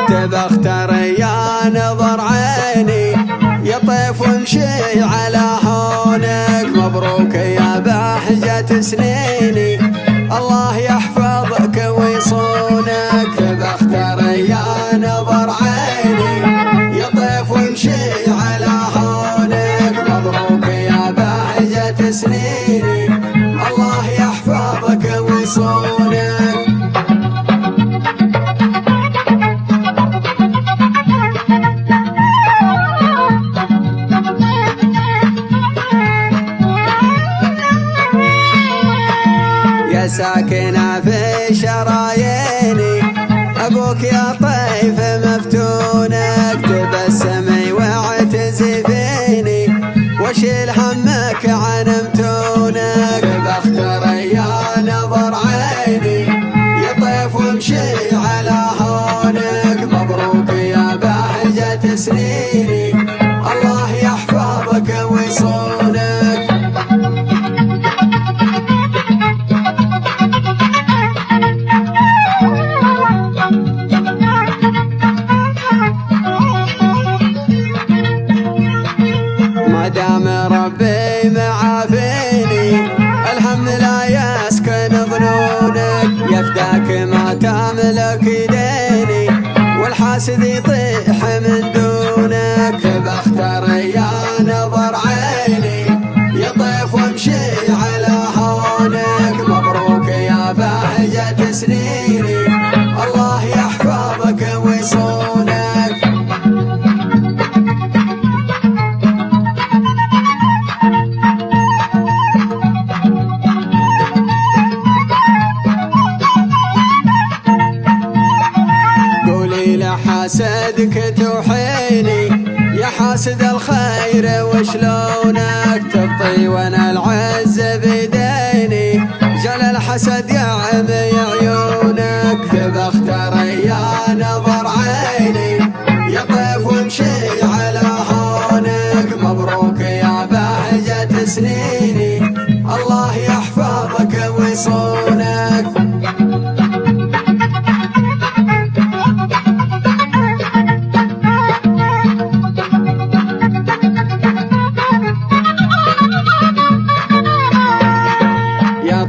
تبختر يا نظر عيني يطيف وامشي على هونك، مبروك يا بهجة سنيني الله يحفظك ويصونك. تبختر يا نظر عيني يطيف وامشي على هونك، مبروك يا بهجة سنيني الله يحفظك ويصونك. يا ساكنة في شراييني أبوك يا طيف مفتونك، تبسمي واعتزفيني واشيل همك عن متونك. تبختر يا نظر عيني يطيف وامشي على هونك، مبروك يا بهجة سنيني الله يحفظك ويصونك. ما دام ربي معافيني الهم لا يسكن ظنونك، يفداك ما تملك يديني والحاسد يطيح من دونك. تبختر يا نظر عيني يطيف وامشي على هونك، مبروك يا بهجة سنيني الله يحفظك ويصونك. حاسدك توحيني يا حاسد الخير وشلونك، تبطي وانا العز بيديني جل الحسد يعمي عيونك. تبختر يا نظر عيني يطيف وامشي على هونك، مبروك يا بهجة سنيني الله يحفظك ويصونك.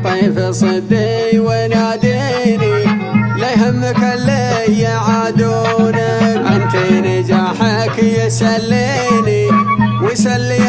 طيف صدي وناديني لا يهمك اللي يعادونك، انت نجاحك يسليني ويسلي